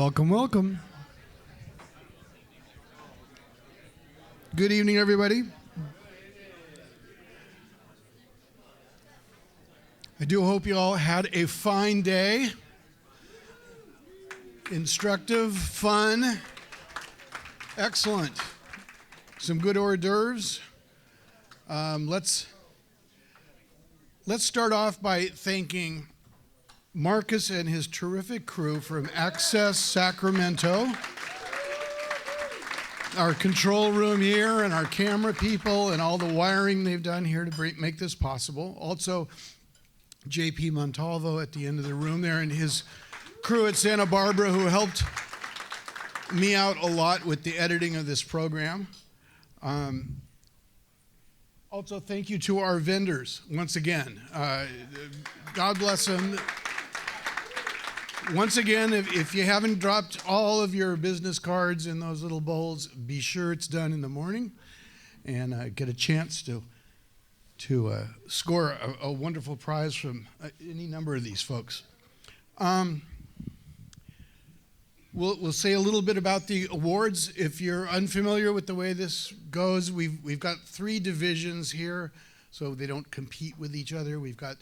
Welcome, welcome. Good evening, everybody. I do hope you all had a fine day. Instructive, fun, excellent. Some good hors d'oeuvres. Let's start off by thanking Marcus and his terrific crew from Access Sacramento, our control room here, and our camera people, and all the wiring they've done here to make this possible. Also, JP Montalvo at the end of the room there, and his crew at Santa Barbara, who helped me out a lot with the editing of this program. Also, thank you to our vendors once again. God bless them. Once again, if you haven't dropped all of your business cards in those little bowls, be sure it's done in the morning and get a chance to score a wonderful prize from any number of these folks. We'll say a little bit about the awards. If you're unfamiliar with the way this goes, we've got 3 divisions here, so they don't compete with each other. We've got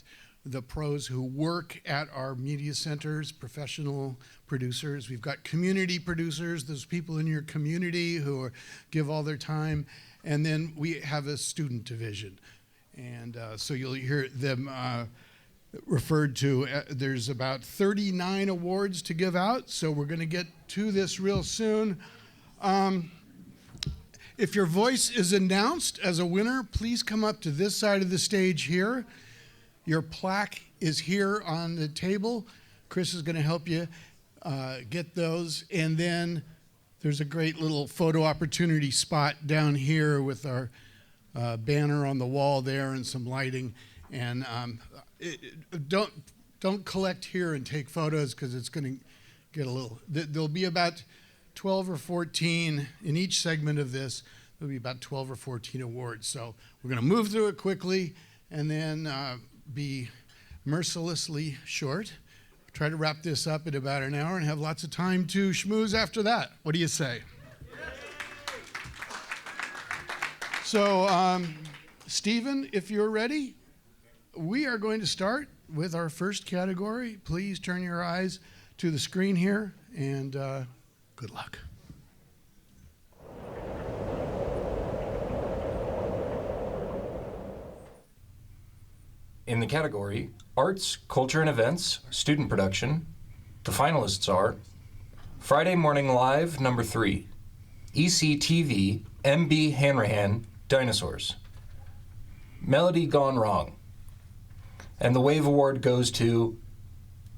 the pros who work at our media centers, professional producers. We've got community producers, those people in your community who give all their time. And then we have a student division. And so you'll hear them referred to. There's about 39 awards to give out, so we're going to get to this real soon. If your voice is announced as a winner, please come up to this side of the stage here. Your plaque is here on the table. Chris is going to help you get those. And then there's a great little photo opportunity spot down here with our banner on the wall there and some lighting. And don't collect here and take photos because it's going to get a little. There'll be about 12 or 14 in each segment of this. There'll be about 12 or 14 awards. So we're going to move through it quickly and then be mercilessly short. Try to wrap this up in about an hour and have lots of time to schmooze after that. What do you say? So, Stephen, if you're ready, we are going to start with our first category. Please turn your eyes to the screen here, and good luck. In the category Arts, Culture and Events, Student Production, the finalists are Friday Morning Live number 3, ECTV, MB Hanrahan, Dinosaurs, Melody Gone Wrong, and the Wave Award goes to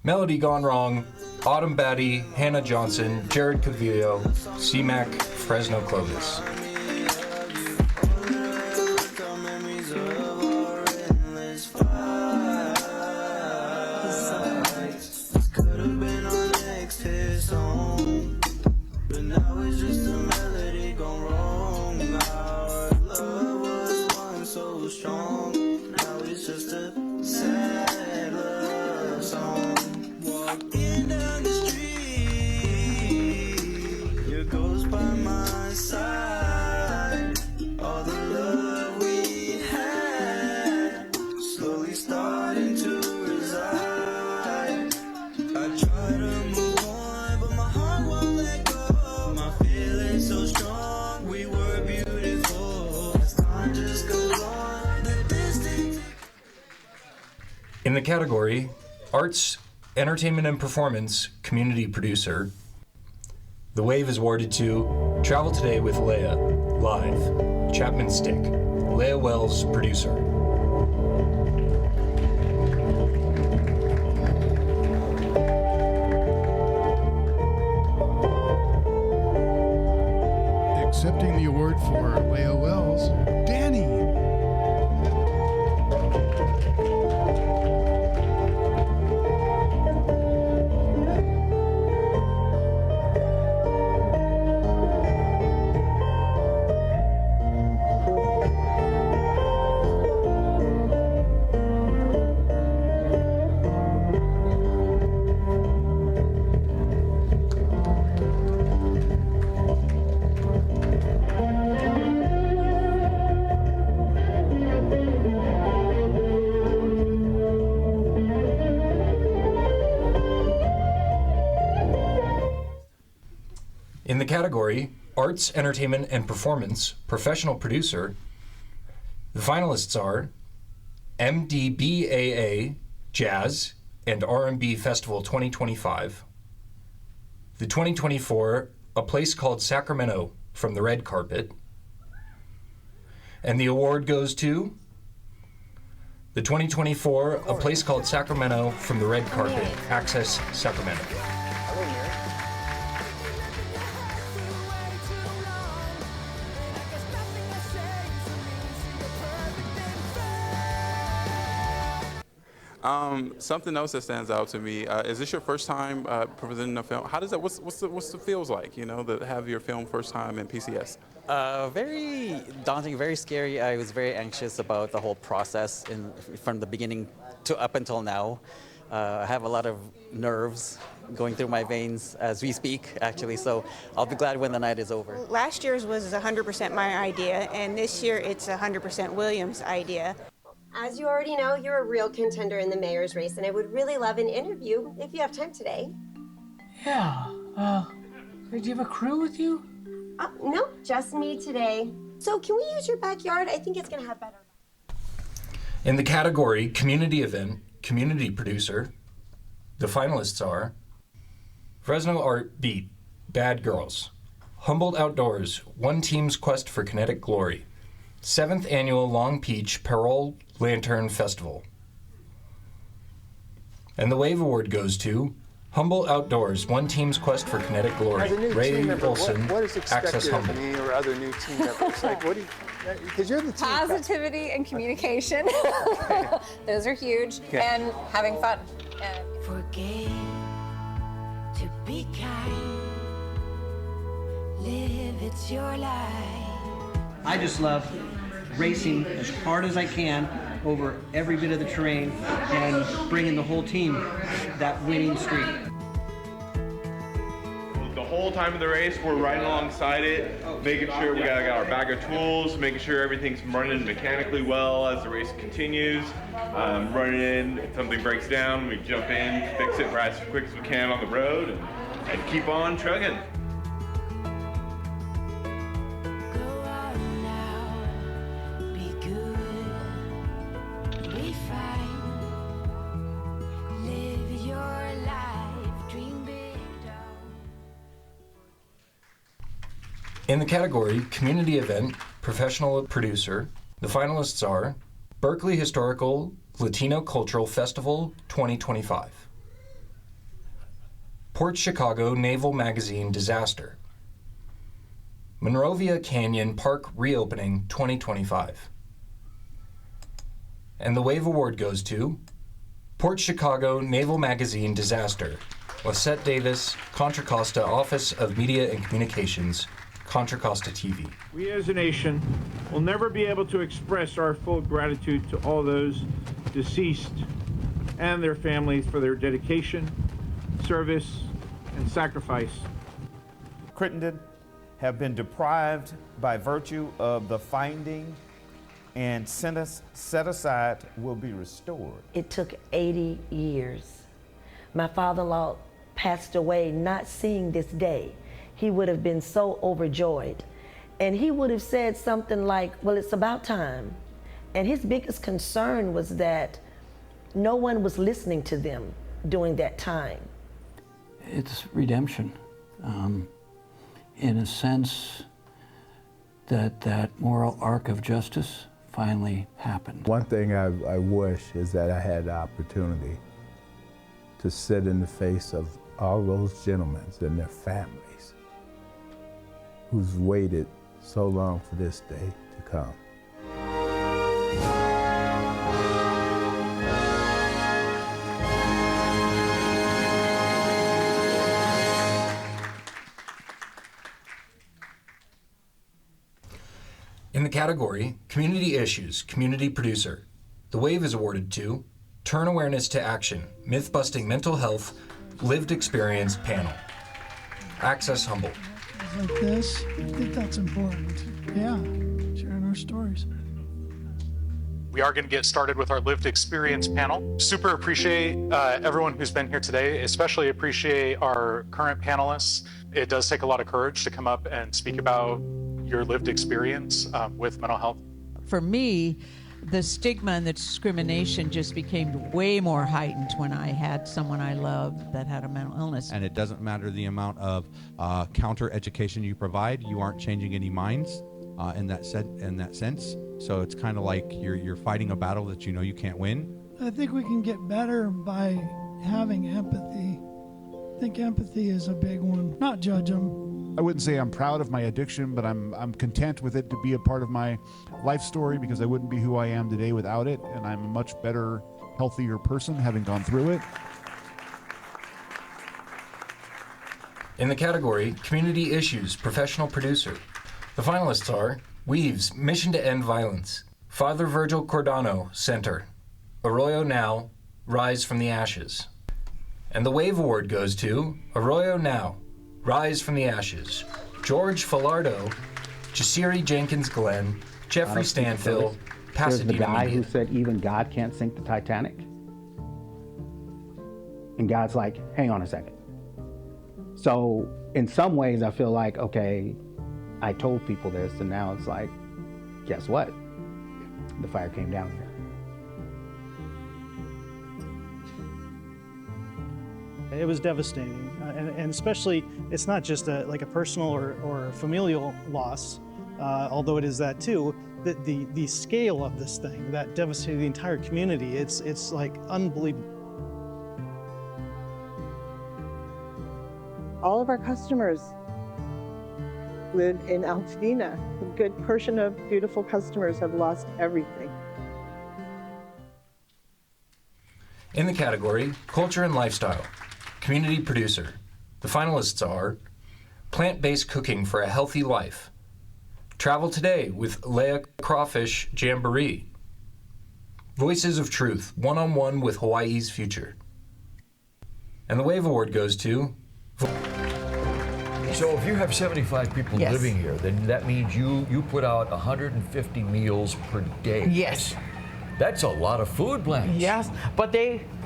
Melody Gone Wrong, Autumn Batty, Hannah Johnson, Jared Cavillo, CMAC, Fresno Clovis. In the category Arts, Entertainment and Performance, Community Producer, the Wave is awarded to Travel Today with Leah, Live, Chapman Stick, Leah Wells, Producer. Accepting the award for Leah Wells, Danny. the category Arts, Entertainment, and Performance, Professional Producer, the finalists are MDBAA Jazz and R&B Festival 2025, the 2024 A Place Called Sacramento from the Red Carpet, and the award goes to the 2024 A Place Called Sacramento from the Red Carpet, Access Sacramento. Something else that stands out to me, is this your first time presenting a film? How does that, what's the feels like, you know, to have your film first time in PCS? Very daunting, very scary. I was very anxious about the whole process from the beginning to up until now. I have a lot of nerves going through my veins as we speak, actually, so I'll be glad when the night is over. Last year's was 100% my idea, and this year it's 100% William's idea. As you already know, you're a real contender in the mayor's race, and I would really love an interview if you have time today. Yeah, did you have a crew with you? Nope, just me today. So can we use your backyard? I think it's gonna have better. In the category Community Event, Community Producer, the finalists are Fresno Art Beat, Bad Girls, Humboldt Outdoors, One Team's Quest for Kinetic Glory, 7th Annual Long Peach Parole Lantern Festival. And the Wave Award goes to Humboldt Outdoors, One Team's Quest for Kinetic Glory, As a new Ray team member, Olson, what is expected Access of Humboldt. me or other new team members? Like, what do you, because you're the team. Positivity and communication. Those are huge. Okay. And having fun. Forgive, to be kind, live, it's your life. I just love racing as hard as I can over every bit of the terrain and bringing the whole team that winning streak. The whole time of the race, we're right alongside it, making sure we got our bag of tools, making sure everything's running mechanically well as the race continues. Running in, if something breaks down, we jump in, fix it right as quick as we can on the road, and keep on trucking. In the category Community Event, Professional Producer, the finalists are Berkeley Historical Latino Cultural Festival 2025, Port Chicago Naval Magazine Disaster, Monrovia Canyon Park Reopening 2025. And the Wave Award goes to Port Chicago Naval Magazine Disaster, Lisette Davis, Contra Costa Office of Media and Communications, Contra Costa TV. We as a nation will never be able to express our full gratitude to all those deceased and their families for their dedication, service, and sacrifice. Crittenden have been deprived by virtue of the finding, and sentence set aside will be restored. It took 80 years. My father-in-law passed away not seeing this day. He would have been so overjoyed. And he would have said something like, well, it's about time. And his biggest concern was that no one was listening to them during that time. It's redemption. In a sense that moral arc of justice finally happened. One thing I wish is that I had the opportunity to sit in the face of all those gentlemen and their families who's waited so long for this day to come. In the category Community Issues, Community Producer, the Wave is awarded to Turn Awareness to Action, Myth-Busting Mental Health, Lived Experience Panel, Access Humboldt. Like this, I think that's important. Yeah, sharing our stories. We are going to get started with our lived experience panel. Super appreciate everyone who's been here today, especially appreciate our current panelists. It does take a lot of courage to come up and speak about your lived experience with mental health. For me, the stigma and the discrimination just became way more heightened when I had someone I loved that had a mental illness. And it doesn't matter the amount of counter education you provide, you aren't changing any minds in that sense. So it's kind of like you're fighting a battle that you know you can't win. I think we can get better by having empathy. I think empathy is a big one. Not judge them. I wouldn't say I'm proud of my addiction, but I'm content with it to be a part of my life story, because I wouldn't be who I am today without it, and I'm a much better, healthier person having gone through it. In the category Community Issues, Professional Producer, the finalists are Weaves, Mission to End Violence, Father Virgil Cordano, Center, Arroyo Now, Rise from the Ashes. And the Wave Award goes to Arroyo Now, Rise from the Ashes, George Falardo, Jasiri Jenkins Glenn, Jeffrey Stanfill, Pasadena There's the guy Media. who said even God can't sink the Titanic. And God's like, hang on a second. So in some ways I feel like, okay, I told people this, and now it's like, guess what? The fire came down here. It was devastating, and especially, it's not just like a personal or familial loss, although it is that too. The scale of this thing that devastated the entire community, it's like unbelievable. All of our customers live in Altadena. A good portion of beautiful customers have lost everything. In the category Culture and Lifestyle, Community Producer, the finalists are Plant-Based Cooking for a Healthy Life, Travel Today with Leah Crawfish Jamboree, Voices of Truth, One-on-One with Hawaii's Future. And the Wave Award goes to... So if you have 75 people Yes. living here, then that means you put out 150 meals per day. Yes. That's a lot of food, Blanche. Yes, but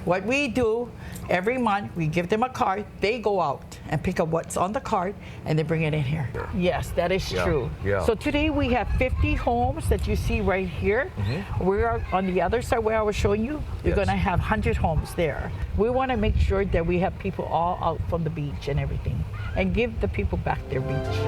what we do every month, we give them a card. They go out and pick up what's on the card, and they bring it in here. Yes, that is Yeah, true. yeah. So today we have 50 homes that you see right here. We're on the other side where I was showing you. We're Yes. going to have 100 homes there. We want to make sure that we have people all out from the beach and everything, and give the people back their beach.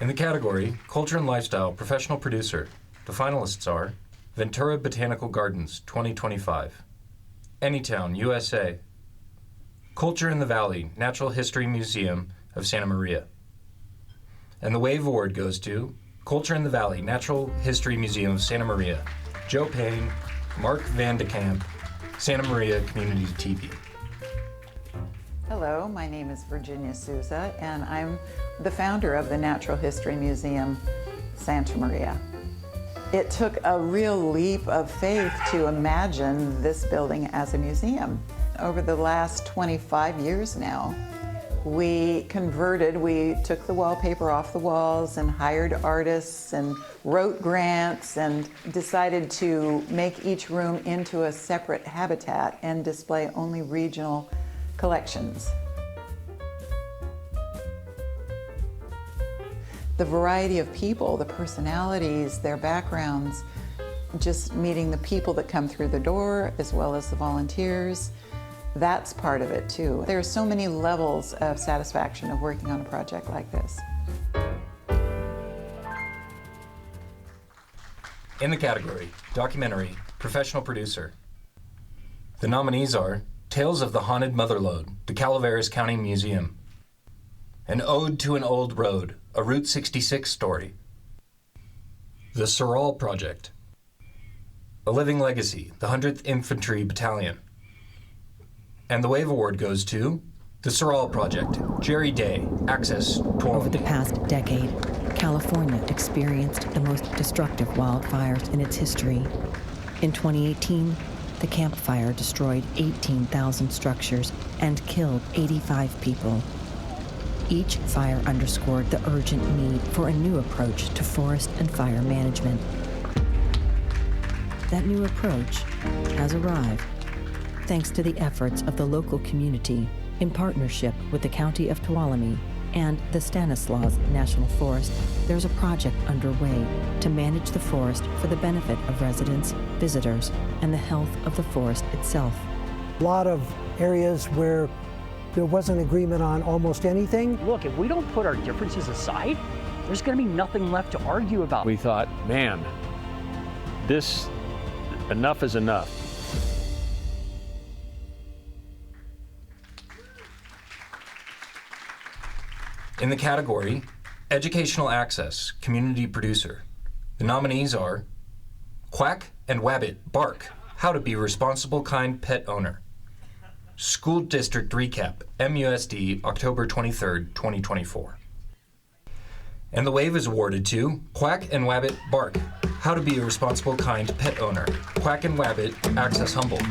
In the category Culture and Lifestyle, Professional Producer, the finalists are Ventura Botanical Gardens 2025, Anytown, USA, Culture in the Valley, Natural History Museum of Santa Maria. And the Wave Award goes to Culture in the Valley, Natural History Museum of Santa Maria, Joe Payne, Mark Van de Kamp, Santa Maria Community TV. Hello, my name is Virginia Souza, and I'm the founder of the Natural History Museum, Santa Maria. It took a real leap of faith to imagine this building as a museum. Over the last 25 years now, we took the wallpaper off the walls and hired artists and wrote grants and decided to make each room into a separate habitat and display only regional collections. The variety of people, the personalities, their backgrounds, just meeting the people that come through the door as well as the volunteers, that's part of it too. There are so many levels of satisfaction of working on a project like this. In the category Documentary, Professional Producer, the nominees are Tales of the Haunted Motherlode, the Calaveras County Museum, An Ode to an Old Road, a Route 66 story, The Sorrel Project, A Living Legacy, the 100th Infantry Battalion. And the Wave Award goes to The Sorrel Project, Jerry Day, Access 12. Over the past decade, California experienced the most destructive wildfires in its history. In 2018, the Camp Fire destroyed 18,000 structures and killed 85 people. Each fire underscored the urgent need for a new approach to forest and fire management. That new approach has arrived thanks to the efforts of the local community in partnership with the County of Tuolumne and the Stanislaus National Forest. There's a project underway to manage the forest for the benefit of residents, visitors, and the health of the forest itself. A lot of areas where there wasn't agreement on almost anything. Look, if we don't put our differences aside, there's going to be nothing left to argue about. We thought, man, enough is enough. In the category Educational Access, Community Producer, the nominees are Quack and Wabbit Bark, How to Be a Responsible Kind Pet Owner. School District Recap, MUSD, October 23rd, 2024. And the wave is awarded to Quack and Wabbit Bark, How to Be a Responsible Kind Pet Owner. Quack and Wabbit, Access Humboldt.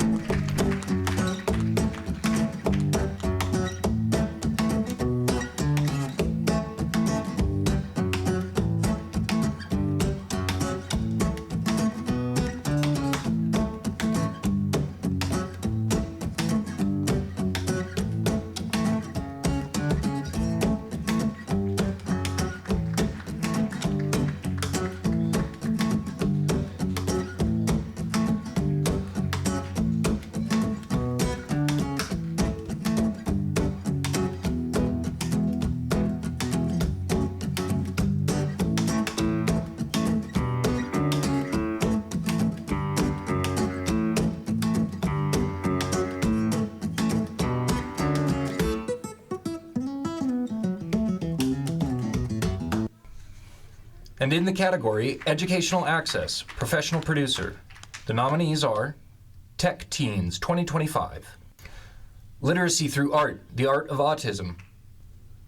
And in the category Educational Access, Professional Producer, the nominees are Tech Teens 2025, Literacy Through Art, The Art of Autism,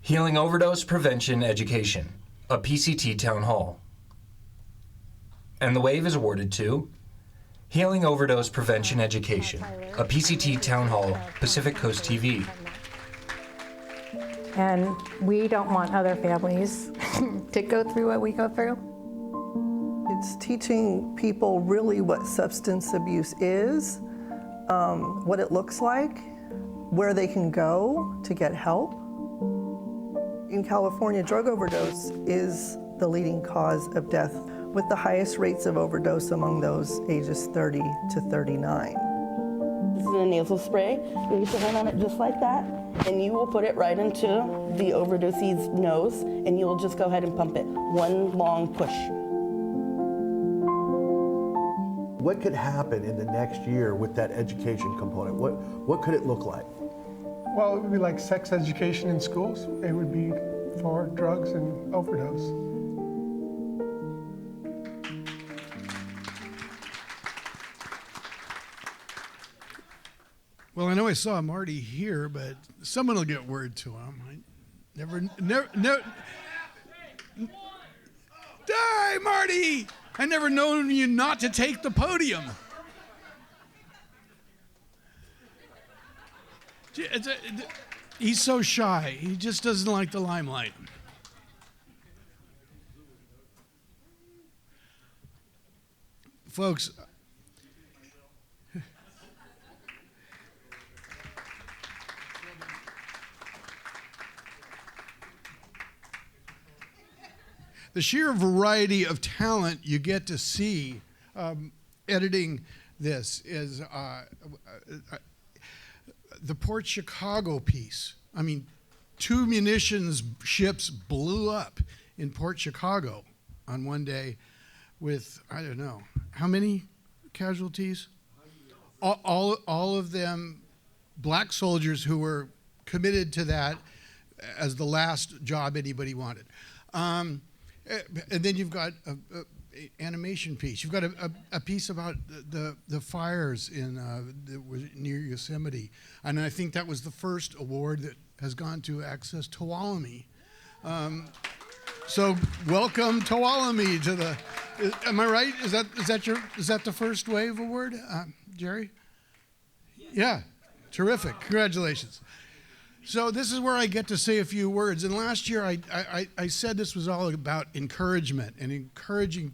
Healing Overdose Prevention Education, a PCT Town Hall. And the wave is awarded to Healing Overdose Prevention Education, a PCT Town Hall, Pacific Coast TV. And we don't want other families to go through what we go through. It's teaching people really what substance abuse is, what it looks like, where they can go to get help. In California, drug overdose is the leading cause of death, with the highest rates of overdose among those ages 30 to 39. This is a nasal spray. You put it on it just like that, and you will put it right into the overdosee's nose, and you will just go ahead and pump it. One long push. What could happen in the next year with that education component? What could it look like? Well, it would be like sex education in schools. It would be for drugs and overdose. Well, I know I saw Marty here, but someone will get word to him. I never. Die, Marty! I never known you not to take the podium. He's so shy. He just doesn't like the limelight. Folks, the sheer variety of talent you get to see editing this is the Port Chicago piece. I mean, 2 munitions ships blew up in Port Chicago on one day with, I don't know, how many casualties? All of them black soldiers who were committed to that as the last job anybody wanted. And then you've got an animation piece. You've got a piece about the fires near Yosemite. And I think that was the first award that has gone to Access Tuolumne. So welcome Tuolumne to the, am I right? Is that the first wave award, Jerry? Yeah, terrific, congratulations. So this is where I get to say a few words. And last year I said this was all about encouragement and encouraging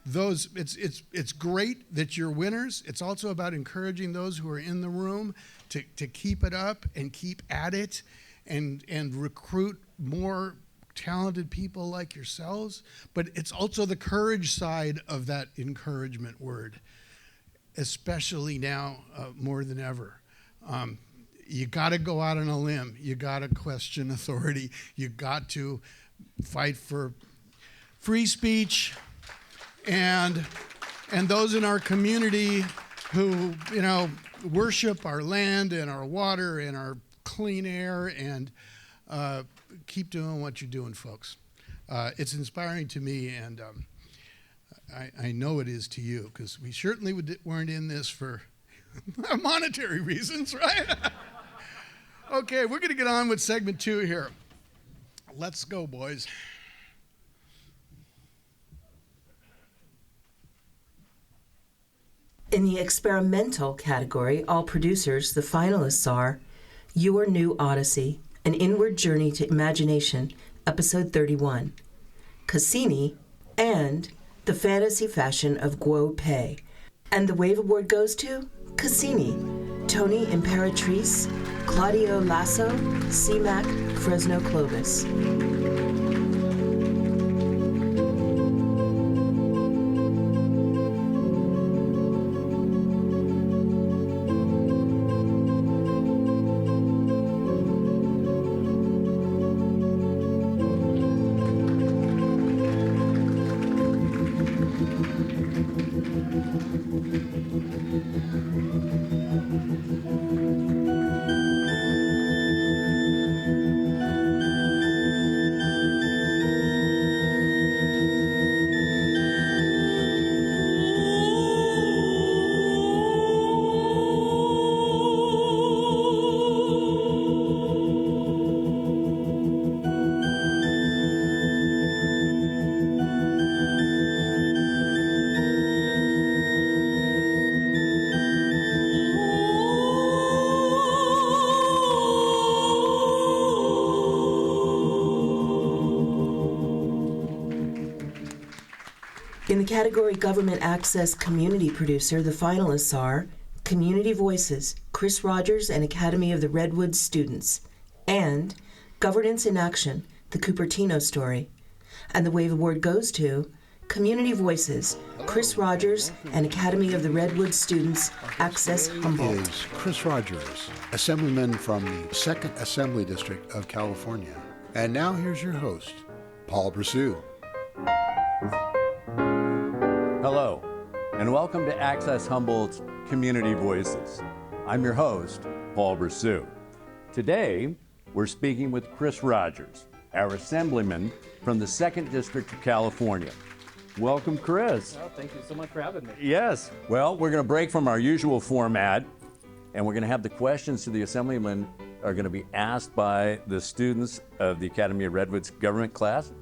those. It's great that you're winners. It's also about encouraging those who are in the room to keep it up and keep at it and recruit more talented people like yourselves. But it's also the courage side of that encouragement word, especially now more than ever. You got to go out on a limb. You got to question authority. You got to fight for free speech, and those in our community who, you know, worship our land and our water and our clean air, and keep doing what you're doing, folks. It's inspiring to me, and I know it is to you, because we certainly weren't in this for monetary reasons, right? Okay, we're going to get on with segment 2 here. Let's go, boys. In the experimental category, all producers, the finalists are Your New Odyssey, An Inward Journey to Imagination, Episode 31, Cassini, and The Fantasy Fashion of Guo Pei. And the Wave Award goes to Cassini, Tony Imperatrice, Claudio Lasso, CMAC, Fresno Clovis. In the category Government Access Community Producer, the finalists are Community Voices, Chris Rogers and Academy of the Redwoods students, and Governance in Action, the Cupertino Story. And the Wave Award goes to Community Voices, Chris Rogers and Academy of the Redwoods students, Access Humboldt. Is Chris Rogers, Assemblyman from the 2nd Assembly District of California. And now here's your host, Paul Brasou. Hello, and welcome to Access Humboldt's Community Voices. I'm your host, Paul Brasou. Today, we're speaking with Chris Rogers, our Assemblyman from the 2nd District of California. Welcome, Chris. Well, thank you so much for having me. Yes. Well, we're going to break from our usual format, and we're going to have the questions to the Assemblyman are going to be asked by the students of the Academy of Redwoods government class.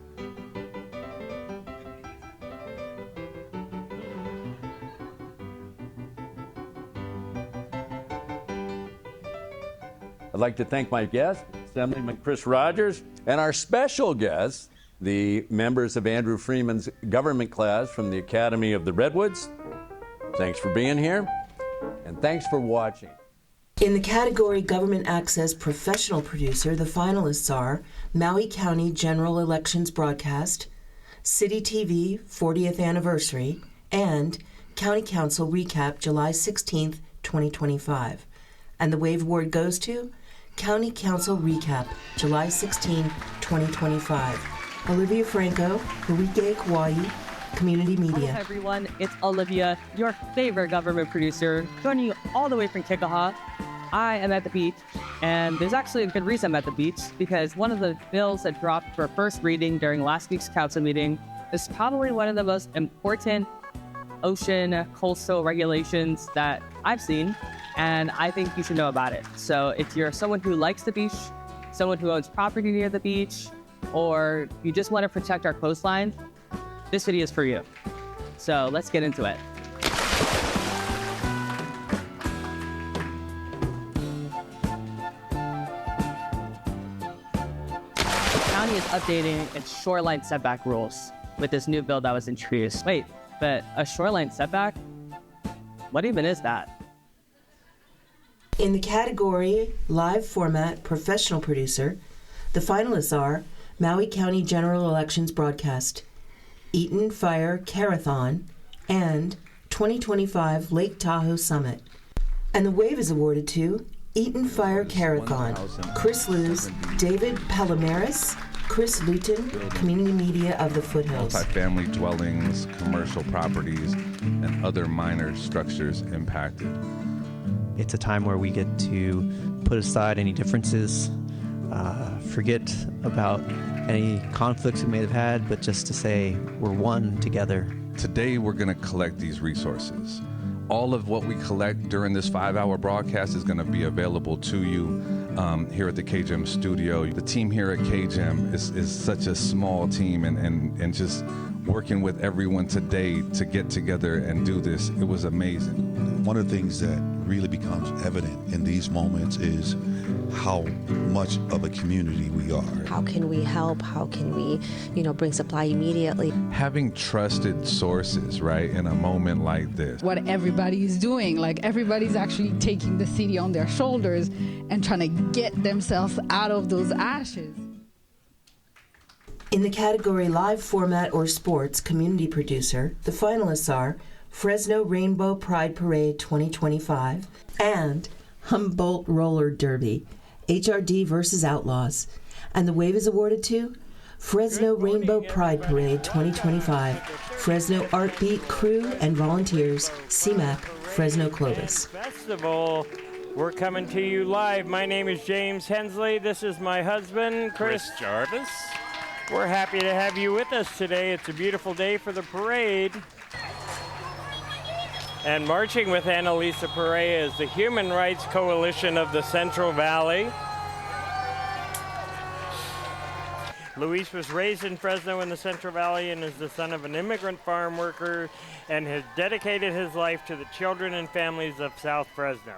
I'd like to thank my guest, Assemblyman Chris Rogers, and our special guests, the members of Andrew Freeman's government class from the Academy of the Redwoods. Thanks for being here, and thanks for watching. In the category Government Access Professional Producer, the finalists are Maui County General Elections Broadcast, City TV 40th Anniversary, and County Council Recap July 16th, 2025. And the Wave Award goes to County Council Recap, July 16, 2025. Olivia Franco, Huike Kauai, Community Media. Hello everyone, it's Olivia, your favorite government producer, joining you all the way from Kikaha. I am at the beach, and there's actually a good reason I'm at the beach, because one of the bills that dropped for first reading during last week's council meeting is probably one of the most important ocean coastal regulations that I've seen, and I think you should know about it. So if you're someone who likes the beach, someone who owns property near the beach, or you just want to protect our coastline, this video is for you. So let's get into it. county is updating its shoreline setback rules with this new bill that was introduced. Wait, but a shoreline setback? What even is that? In the category Live Format Professional Producer, the finalists are Maui County General Elections Broadcast, Eaton Fire Carathon, and 2025 Lake Tahoe Summit. And the wave is awarded to Eaton Fire Carathon, Chris Lewis, David Palomares, Chris Luton, Community Media of the Foothills. Multifamily dwellings, commercial properties, and other minor structures impacted. It's a time where we get to put aside any differences, forget about any conflicts we may have had, but just to say we're one together. Today we're going to collect these resources. All of what we collect during this 5-hour broadcast is going to be available to you here at the KGEM studio. The team here at KGEM is such a small team, and just working with everyone today to get together and do this, it was amazing. One of the things that really becomes evident in these moments is how much of a community we are. How can we help? How can we, bring supply immediately? Having trusted sources, right, in a moment like this. What everybody is doing, like everybody's actually taking the city on their shoulders and trying to get themselves out of those ashes. In the category Live Format or Sports Community Producer, the finalists are Fresno Rainbow Pride Parade 2025 and Humboldt Roller Derby, HRD versus Outlaws. And the wave is awarded to Fresno Rainbow Pride Parade 2025, Fresno Art Beat Crew and Volunteers, CMAC, Fresno Clovis. Festival. We're coming to you live. My name is James Hensley. This is my husband, Chris Jarvis. We're happy to have you with us today. It's a beautiful day for the parade. And marching with Annalisa Perea is the Human Rights Coalition of the Central Valley. Luis was raised in Fresno in the Central Valley and is the son of an immigrant farm worker and has dedicated his life to the children and families of South Fresno.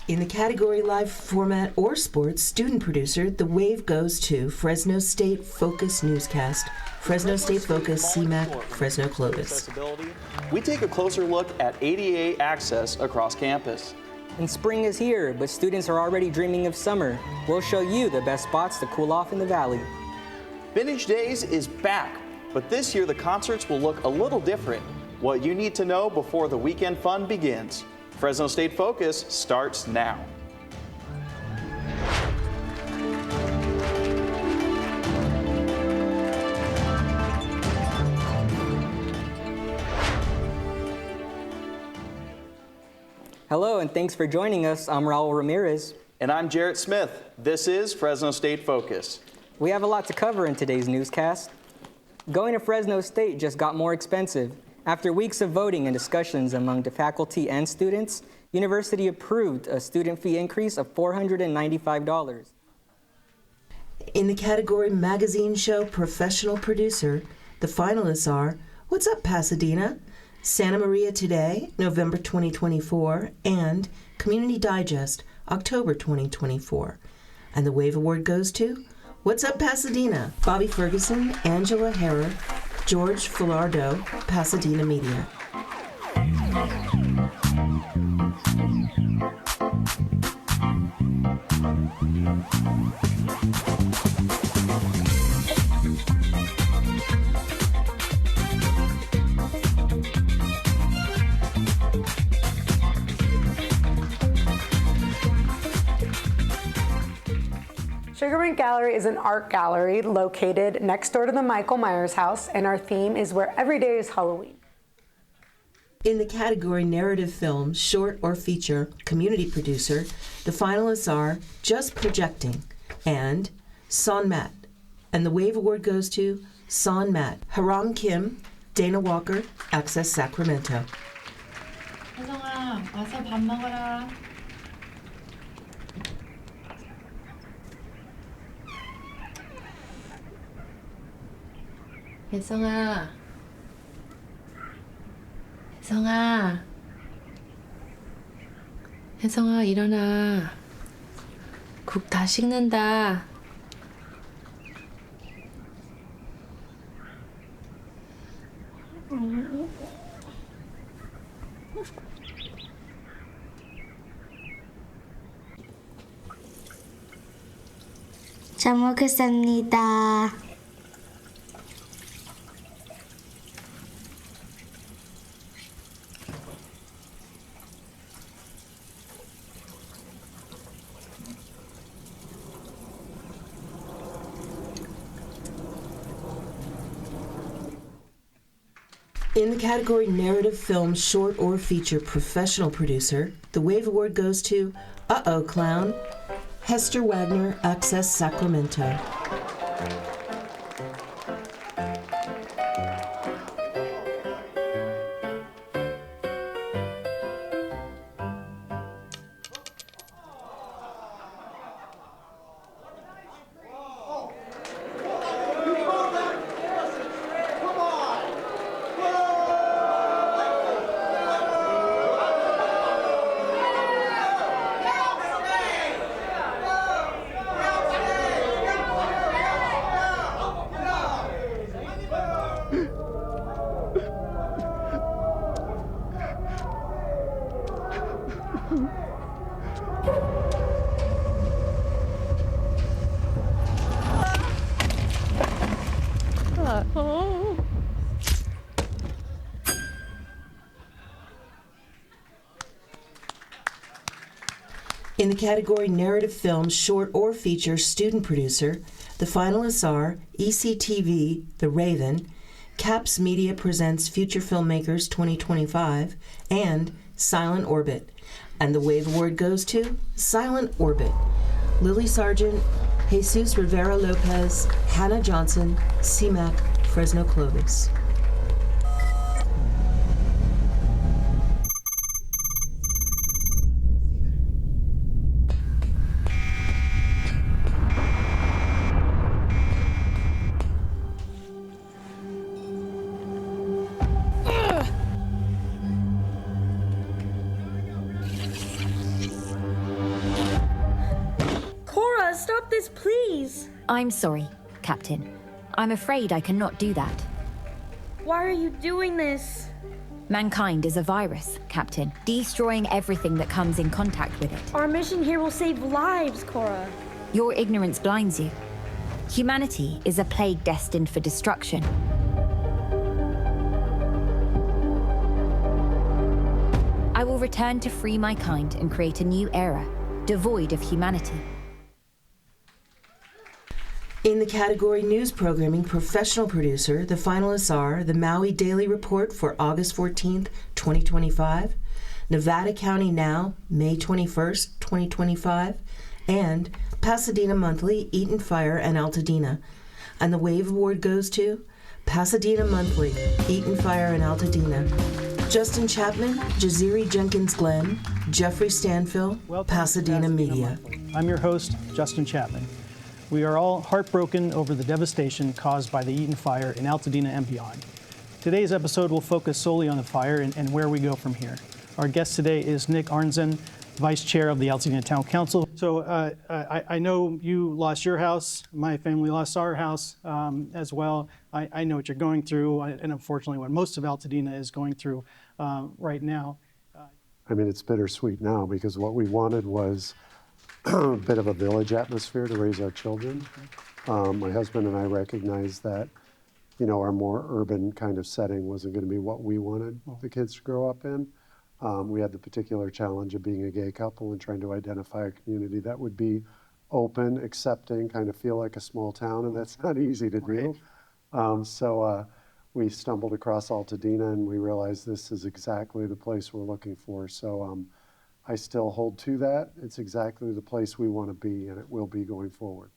In the category Live Format or Sports Student Producer, the wave goes to Fresno State Focus Newscast, Fresno State Focus, CMAC, Fresno Clovis. We take a closer look at ADA access across campus. And spring is here, but students are already dreaming of summer. We'll show you the best spots to cool off in the valley. Vintage Days is back, but this year the concerts will look a little different. What you need to know before the weekend fun begins. Fresno State Focus starts now. Hello, and thanks for joining us. I'm Raul Ramirez. And I'm Jarrett Smith. This is Fresno State Focus. We have a lot to cover in today's newscast. Going to Fresno State just got more expensive. After weeks of voting and discussions among the faculty and students, university approved a student fee increase of $495. In the category Magazine Show Professional Producer, the finalists are What's Up, Pasadena?, Santa Maria Today, November 2024, and Community Digest, October 2024. And the Wave Award goes to What's Up, Pasadena?, Bobby Ferguson, Angela Herrer, George Filardo, Pasadena Media. Sugarmint Gallery is an art gallery located next door to the Michael Myers house, and our theme is where every day is Halloween. In the category Narrative Film, Short or Feature, Community Producer, the finalists are Just Projecting and Son Matt. And the Wave Award goes to Son Matt, Haram Kim, Dana Walker, Access Sacramento. 혜성아, 와서 밥 먹어라. 혜성아, 혜성아, 혜성아 일어나. 국 다 식는다. 잘 먹겠습니다. In the category Narrative Film Short or Feature Professional Producer, the Wave Award goes to Uh-Oh Clown, Hester Wagner, Access Sacramento. In the category Narrative Film Short or Feature Student Producer, the finalists are ECTV, The Raven, CAPS Media Presents Future Filmmakers 2025, and Silent Orbit. And the Wave Award goes to Silent Orbit. Lily Sargent, Jesus Rivera Lopez, Hannah Johnson, CMAC, Fresno Clovis. Stop this, please! I'm sorry, Captain. I'm afraid I cannot do that. Why are you doing this? Mankind is a virus, Captain, destroying everything that comes in contact with it. Our mission here will save lives, Cora. Your ignorance blinds you. Humanity is a plague destined for destruction. I will return to free my kind and create a new era, devoid of humanity. In the category News Programming Professional Producer, the finalists are the Maui Daily Report for August 14th, 2025, Nevada County Now, May 21st, 2025, and Pasadena Monthly, Eaton Fire, and Altadena. And the Wave Award goes to Pasadena Monthly, Eaton Fire, and Altadena. Justin Chapman, Jaziri Jenkins Glenn, Jeffrey Stanfill, Pasadena Media. I'm your host, Justin Chapman. We are all heartbroken over the devastation caused by the Eaton Fire in Altadena and beyond. Today's episode will focus solely on the fire and where we go from here. Our guest today is Nick Arnzen, Vice Chair of the Altadena Town Council. So I know you lost your house, my family lost our house as well. I know what you're going through, and unfortunately what most of Altadena is going through right now. I mean, it's bittersweet now because what we wanted was a bit of a village atmosphere to raise our children. My husband and I recognized that, you know, our more urban kind of setting wasn't going to be what we wanted the kids to grow up in. We had the particular challenge of being a gay couple and trying to identify a community that would be open, accepting, kind of feel like a small town, and that's not easy to do. So we stumbled across Altadena and we realized this is exactly the place we're looking for. So I still hold to that. It's exactly the place we want to be, and it will be going forward.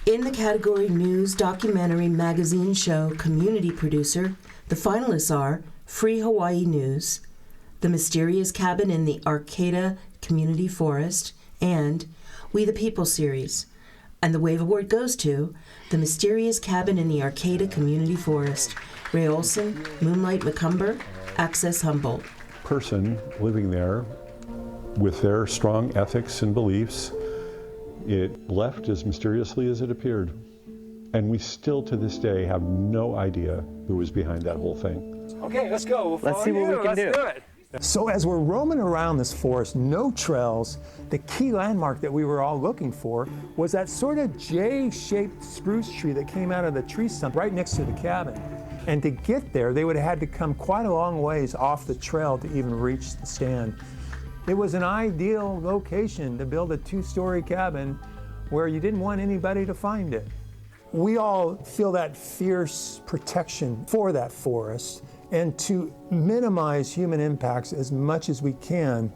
In the category News, Documentary, Magazine Show, Community Producer, the finalists are Free Hawaii News, The Mysterious Cabin in the Arcata Community Forest, and We the People series. And the Wave Award goes to The Mysterious Cabin in the Arcata Community Forest, Ray Olson, Moonlight McCumber, Access Humboldt. Person living there with their strong ethics and beliefs It left as mysteriously as it appeared. And we still, to this day, have no idea who was behind that whole thing. Okay, let's go. Let's see what we can do. So as we're roaming around this forest, no trails, the key landmark that we were all looking for was that sort of J-shaped spruce tree that came out of the tree stump right next to the cabin. And to get there, they would have had to come quite a long ways off the trail to even reach the stand. It was an ideal location to build a 2-story cabin where you didn't want anybody to find it. We all feel that fierce protection for that forest and to minimize human impacts as much as we can,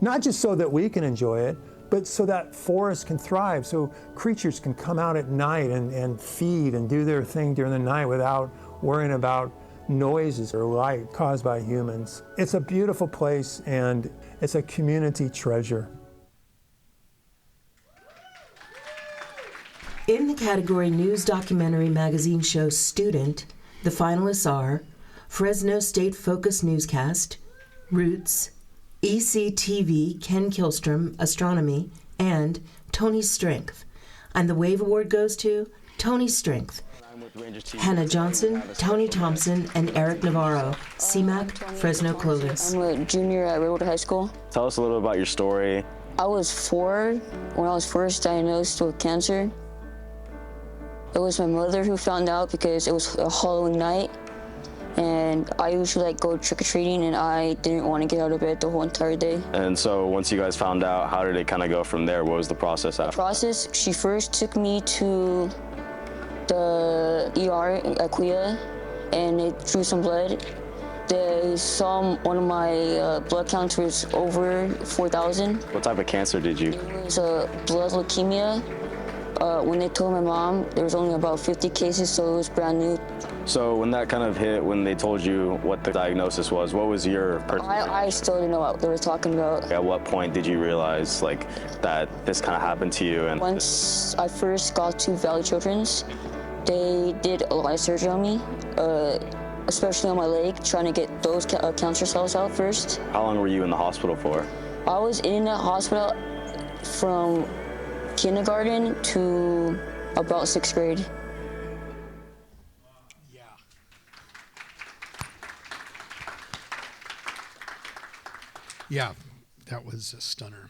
not just so that we can enjoy it, but so that forests can thrive, so creatures can come out at night and feed and do their thing during the night without worrying about noises or light caused by humans. It's a beautiful place and it's a community treasure. In the category News Documentary Magazine Show Student, the finalists are Fresno State Focus Newscast, Roots, ECTV Ken Kilstrom, Astronomy, and Tony's Strength. And the Wave Award goes to Tony's Strength. Hannah Johnson, Tony Thompson, and Eric Navarro, CMAC, Fresno Clovis. I'm a junior at Redwood High School. Tell us a little bit about your story. I was 4 when I was first diagnosed with cancer. It was my mother who found out because it was a Halloween night, and I usually go trick-or-treating, and I didn't want to get out of bed the whole entire day. And so once you guys found out, how did it kind of go from there? What was the process after? She first took me to the ER at Quia, and they drew some blood. They saw one of my blood counts was over 4,000. What type of cancer did you? It was blood leukemia. When they told my mom, there was only about 50 cases, so it was brand new. So when that kind of hit, when they told you what the diagnosis was, what was your I still didn't know what they were talking about. At what point did you realize that this kind of happened to you? And once I first got to Valley Children's, they did a lot of surgery on me, especially on my leg, trying to get those cancer cells out first. How long were you in the hospital for? I was in the hospital from kindergarten to about 6th grade. Yeah, that was a stunner.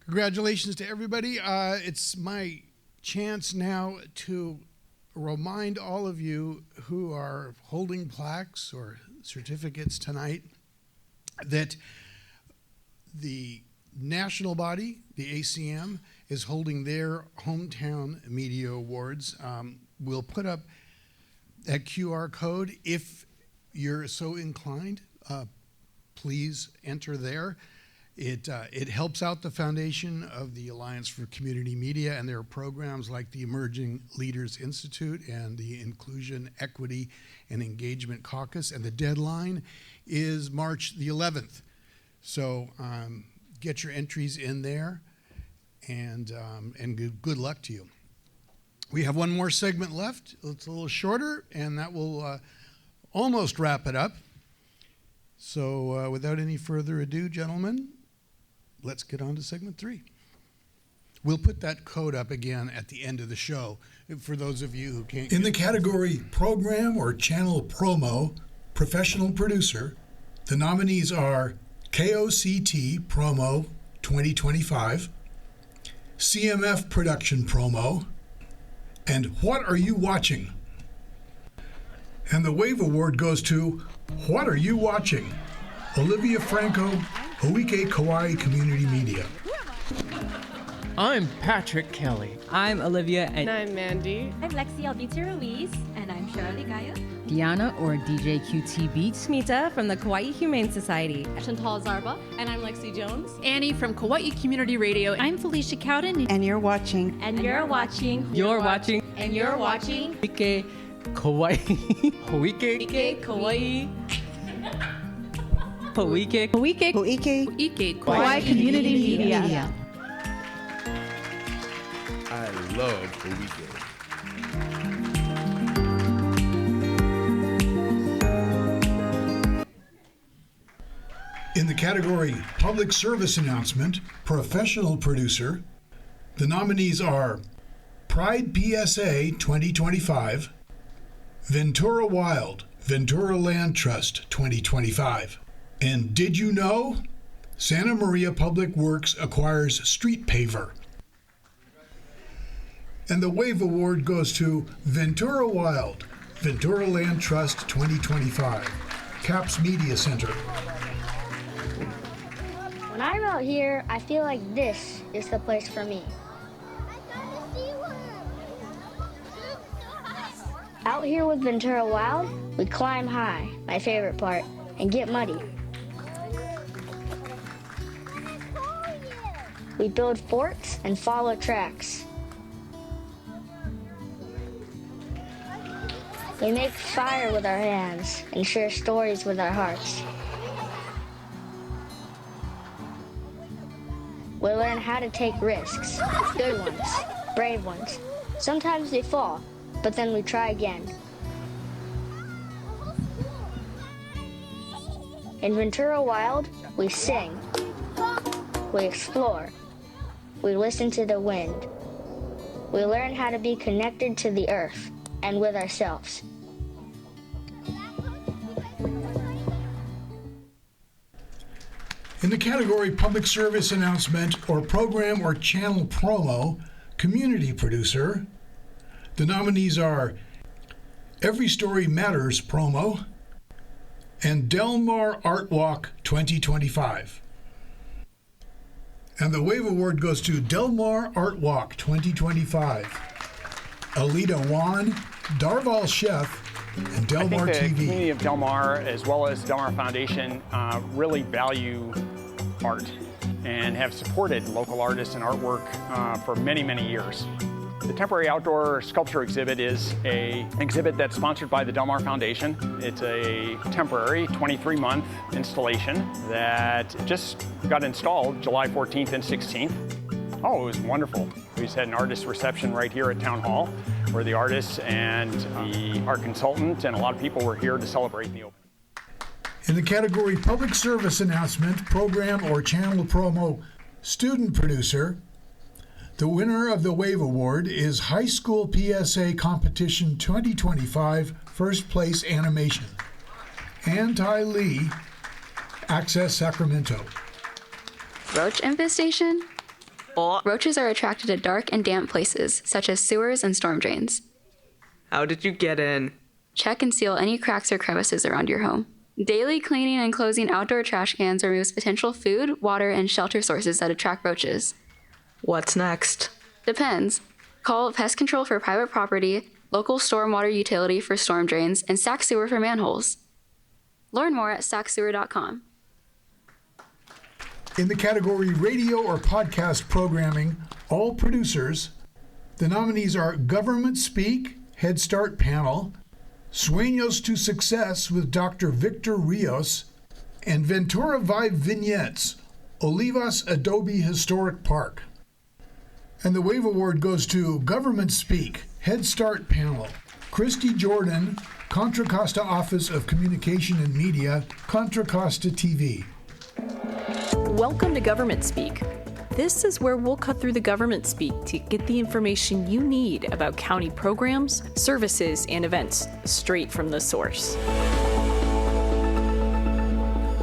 Congratulations to everybody. It's my chance now to remind all of you who are holding plaques or certificates tonight that the national body, the ACM, is holding their Hometown Media Awards. We'll put up that QR code. If you're so inclined, please enter there. It helps out the foundation of the Alliance for Community Media, and there are programs like the Emerging Leaders Institute and the Inclusion, Equity, and Engagement Caucus, and the deadline is March the 11th. So get your entries in there, and good luck to you. We have one more segment left. It's a little shorter, and that will almost wrap it up. So without any further ado, gentlemen, let's get on to segment 3. We'll put that code up again at the end of the show for those of you who can't. In the category Program or Channel Promo, Professional Producer, the nominees are KOCT Promo 2025, CMF Production Promo, and What Are You Watching? And the Wave Award goes to What Are You Watching? Olivia Franco, Hawike Kauai Community Media. I'm Patrick Kelly. I'm Olivia. And I'm Mandy. I'm Lexi Albita Ruiz. And I'm Shirley Gaia. Diana or DJ QT Beats. Smita from the Kauai Humane Society. Chantal Zarba. And I'm Lexi Jones. Annie from Kauai Community Radio. I'm Felicia Cowden. And you're watching. And you're watching. You're watching. And you're watching. Hawike Kauai. Hawike Kauai. Hawike Kauai Community Media. I love Hawike. In the category Public Service Announcement, Professional Producer, The nominees are Pride PSA 2025, Ventura Wild, Ventura Land Trust 2025, and Did You Know? Santa Maria Public Works acquires street paver. And the WAVE Award goes to Ventura Wild, Ventura Land Trust 2025, CAPS Media Center. When I'm out here, I feel like this is the place for me. Out here with Ventura Wild, we climb high, my favorite part, and get muddy. We build forts and follow tracks. We make fire with our hands and share stories with our hearts. We learn how to take risks, good ones, brave ones. Sometimes they fall, but then we try again. In Ventura Wild, we sing, we explore, we listen to the wind. We learn how to be connected to the earth and with ourselves. In the category Public Service Announcement or Program or Channel Promo, Community Producer, the nominees are Every Story Matters Promo and Del Mar Art Walk 2025. And the WAVE Award goes to Del Mar Art Walk 2025. Alita Wan, Darval Chef, and Del Mar I think the TV. community of Del Mar, as well as Del Mar Foundation, really value art and have supported local artists and artwork for many, many years. The Temporary Outdoor Sculpture Exhibit is an exhibit that's sponsored by the Del Mar Foundation. It's a temporary 23-month installation that just got installed July 14th and 16th. Oh, it was wonderful. We just had an artist reception right here at Town Hall where the artists and the art consultant and a lot of people were here to celebrate the opening. In the category Public Service Announcement, Program or Channel Promo, Student Producer, the winner of the WAVE Award is High School PSA Competition 2025 First Place Animation. Anti Lee, Access Sacramento. Roach infestation? Roaches are attracted to dark and damp places, such as sewers and storm drains. How did you get in? Check and seal any cracks or crevices around your home. Daily cleaning and closing outdoor trash cans removes potential food, water, and shelter sources that attract roaches. What's next? Depends. Call Pest Control for private property, local stormwater utility for storm drains, and Sac Sewer for manholes. Learn more at sacsewer.com. In the category Radio or Podcast Programming, All Producers, the nominees are Government Speak, Head Start Panel, Sueños to Success with Dr. Victor Rios, and Ventura Vibe Vignettes, Olivas Adobe Historic Park. And the WAVE Award goes to Government Speak, Head Start Panel, Christy Jordan, Contra Costa Office of Communication and Media, Contra Costa TV. Welcome to Government Speak. This is where we'll cut through the government speak to get the information you need about county programs, services, and events straight from the source.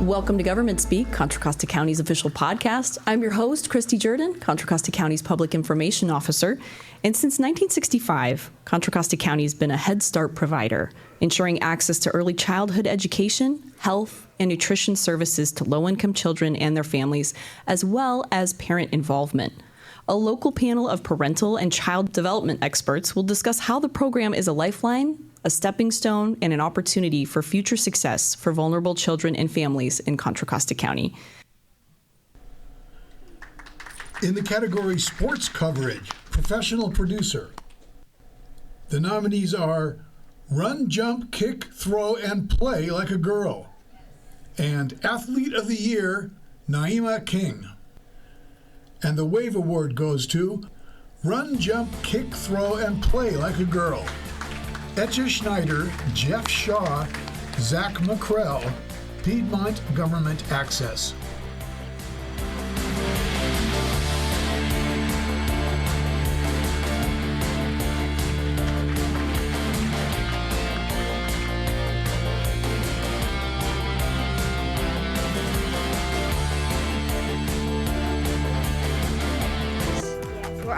Welcome to Government Speak, Contra Costa County's official podcast. I'm your host, Christy Jordan, Contra Costa County's Public Information Officer. And since 1965, Contra Costa County has been a Head Start provider, ensuring access to early childhood education, health, and nutrition services to low-income children and their families, as well as parent involvement. A local panel of parental and child development experts will discuss how the program is a lifeline, a stepping stone, and an opportunity for future success for vulnerable children and families in Contra Costa County. In the category Sports Coverage, Professional Producer, the nominees are Run, Jump, Kick, Throw, and Play Like a Girl, and Athlete of the Year, Naima King. And the WAVE Award goes to Run, Jump, Kick, Throw, and Play Like a Girl, Etcha Schneider, Jeff Shaw, Zach McCrell, Piedmont Government Access.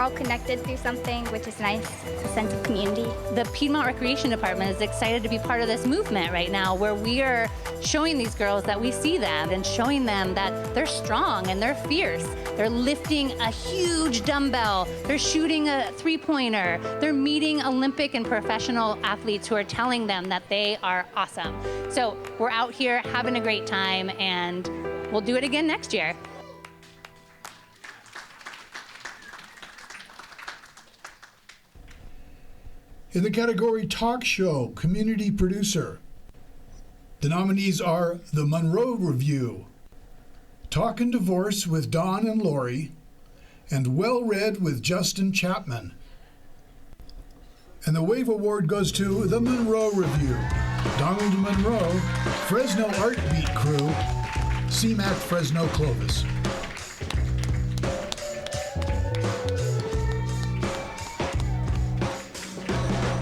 all connected through something, which is nice, a sense of community. The Piedmont Recreation Department is excited to be part of this movement right now, where we are showing these girls that we see them and showing them that they're strong and they're fierce. They're lifting a huge dumbbell, they're shooting a three-pointer, they're meeting Olympic and professional athletes who are telling them that they are awesome. So we're out here having a great time, and we'll do it again next year. In the category Talk Show Community Producer, the nominees are The Monroe Review, Talk and Divorce with Dawn and Lori, and Well Read with Justin Chapman. And the Wave Award goes to The Monroe Review, Donald Monroe, Fresno Art Beat Crew, CMAC Fresno Clovis.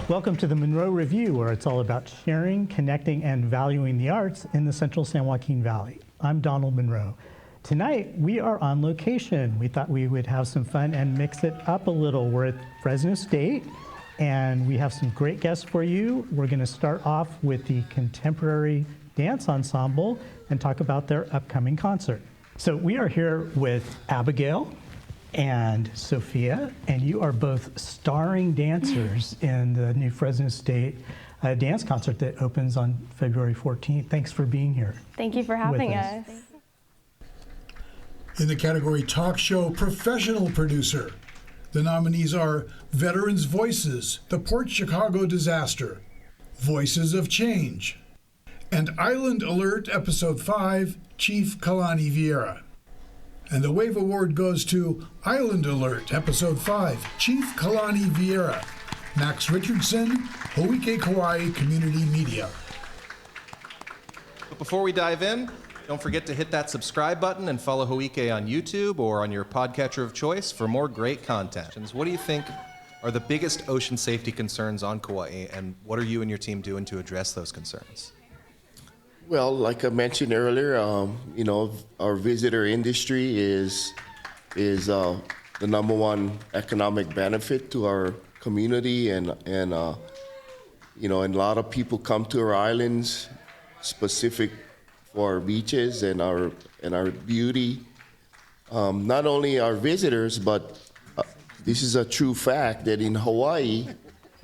Welcome to the Monroe Review, where it's all about sharing, connecting, and valuing the arts in the central San Joaquin Valley. I'm Donald Monroe. Tonight, we are on location. We thought we would have some fun and mix it up a little. We're at Fresno State, and we have some great guests for you. We're going to start off with the Contemporary Dance Ensemble and talk about their upcoming concert. So we are here with Abigail and Sophia, and you are both starring dancers in the new Fresno State dance concert that opens on February 14th. Thanks for being here. Thank you for having us. In the category Talk Show Professional Producer, the nominees are Veterans Voices, The Port Chicago Disaster, Voices of Change, and Island Alert Episode 5, Chief Kalani Vieira. And the Wave Award goes to Island Alert Episode 5, Chief Kalani Vieira, Max Richardson, Hawaii Kauai Community Media. But before we dive in, don't forget to hit that subscribe button and follow Hawaii on YouTube or on your podcatcher of choice for more great content. What do you think are the biggest ocean safety concerns on Kauai, and what are you and your team doing to address those concerns? Well, like I mentioned earlier, our visitor industry is the number one economic benefit to our community, and a lot of people come to our islands specific for our beaches and our beauty. Not only our visitors, but this is a true fact that in Hawaii,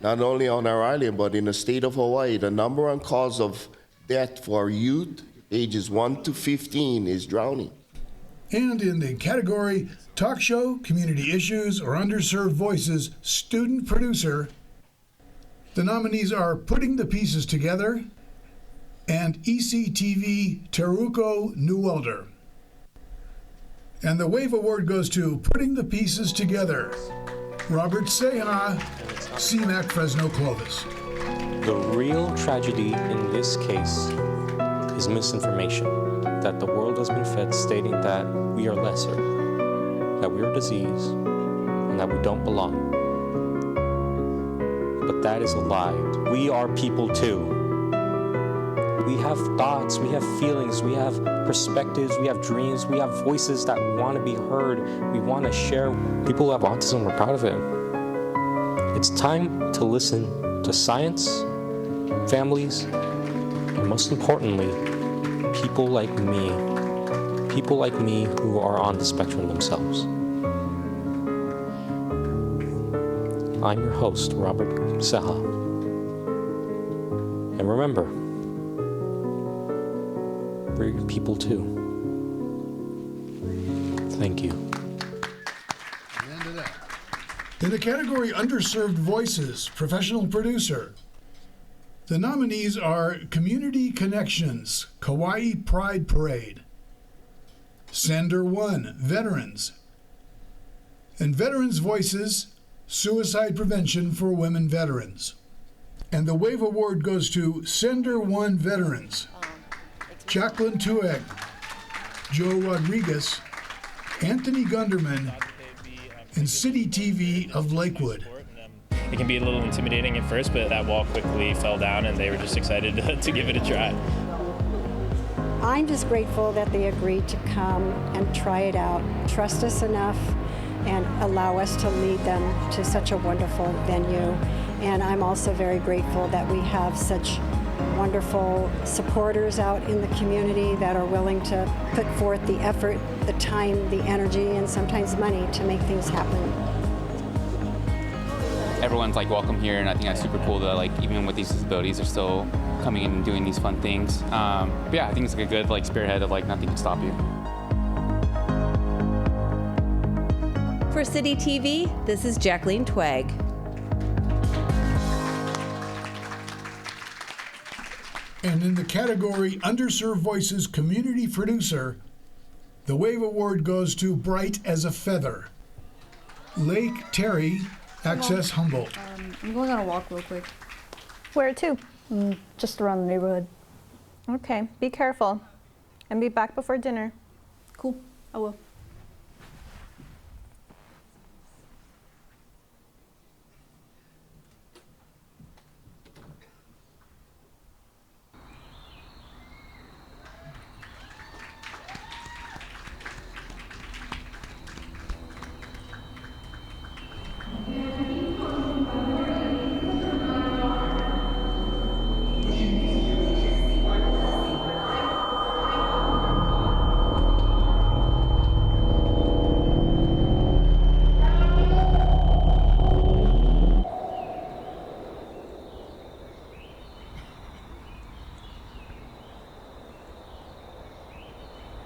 not only on our island, but in the state of Hawaii, the number one cause of death for youth ages 1 to 15 is drowning. And in the category Talk Show, Community Issues, or Underserved Voices, Student Producer, the nominees are Putting the Pieces Together and ECTV Teruko Newelder. And the Wave Award goes to Putting the Pieces Together, Robert Seha, CMAC Fresno Clovis. The real tragedy in this case is misinformation, that the world has been fed stating that we are lesser, that we are disease, and that we don't belong. But that is a lie. We are people too. We have thoughts, we have feelings, we have perspectives, we have dreams, we have voices that want to be heard, we want to share. People who have autism are proud of it. It's time to listen to science, families, and most importantly, people like me who are on the spectrum themselves. I'm your host, Robert Seha. And remember, we're people too. Thank you. In the category Underserved Voices, Professional Producer, the nominees are Community Connections, Kauai Pride Parade, Sender 1, Veterans, and Veterans Voices, Suicide Prevention for Women Veterans. And the Wave Award goes to Sender 1 Veterans, Jacqueline Tueg, Joe Rodriguez, Anthony Gunderman, and City TV of Lakewood. It can be a little intimidating at first, but that wall quickly fell down and they were just excited to give it a try. I'm just grateful that they agreed to come and try it out, trust us enough and allow us to lead them to such a wonderful venue. And I'm also very grateful that we have such wonderful supporters out in the community that are willing to put forth the effort, the time, the energy, and sometimes money to make things happen. Everyone's like welcome here, and I think that's super cool that like even with these disabilities they're still coming in and doing these fun things. But yeah, I think it's like a good like spearhead of like nothing can stop you. For City TV, this is Jacqueline Twag. And in the category Underserved Voices Community Producer, the Wave Award goes to Bright as a Feather. Lake Terry, Access Humboldt. I'm going on a walk real quick. Where to? Just around the neighborhood. Okay, be careful. And be back before dinner. Cool, I will.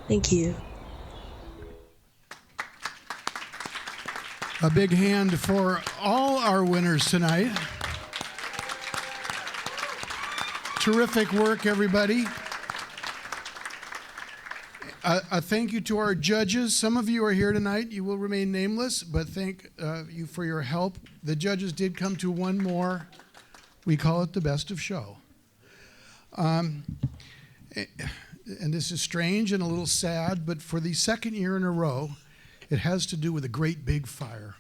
Thank you. A big hand for all our winners tonight. Terrific work, everybody. A thank you to our judges. Some of you are here tonight. You will remain nameless, but thank you for your help. The judges did come to one more. We call it the best of show. And this is strange and a little sad, but for the second year in a row, it has to do with a great big fire.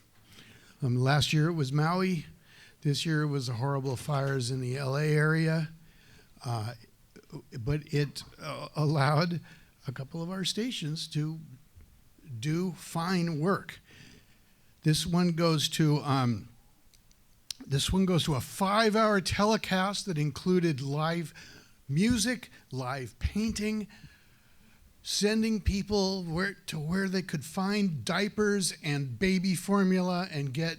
Last year it was Maui. This year it was the horrible fires in the LA area. But it allowed a couple of our stations to do fine work. This one goes to a 5-hour telecast that included live music, live painting, sending people where they could find diapers and baby formula and get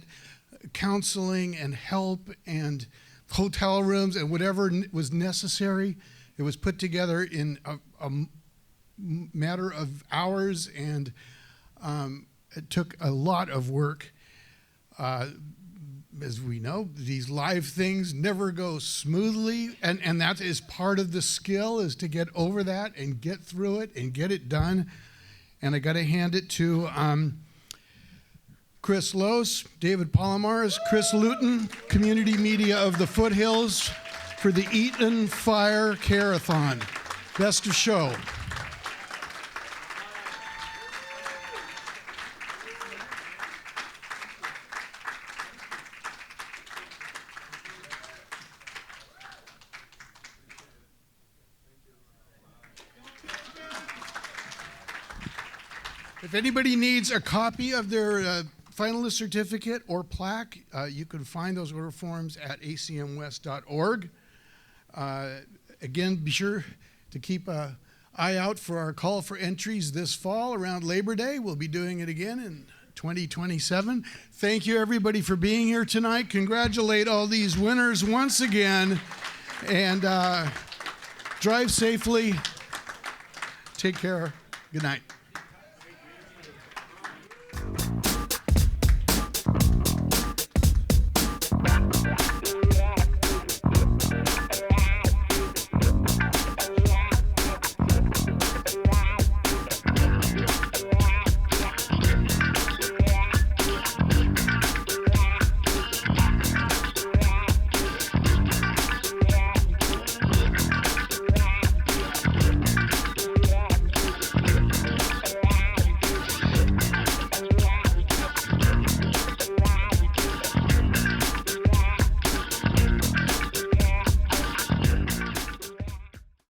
counseling and help and hotel rooms and whatever was necessary. It was put together in a matter of hours, and it took a lot of work. As we know, these live things never go smoothly, and that is part of the skill, is to get over that and get through it and get it done. And I got to hand it to Chris Lose, David Palomares, Chris Luton, Community Media of the Foothills, for the Eaton Fire Care-a-thon. Best of show. If anybody needs a copy of their finalist certificate or plaque, you can find those order forms at acmwest.org. Again, be sure to keep an eye out for our call for entries this fall around Labor Day. We'll be doing it again in 2027. Thank you, everybody, for being here tonight. Congratulate all these winners once again. And drive safely. Take care. Good night.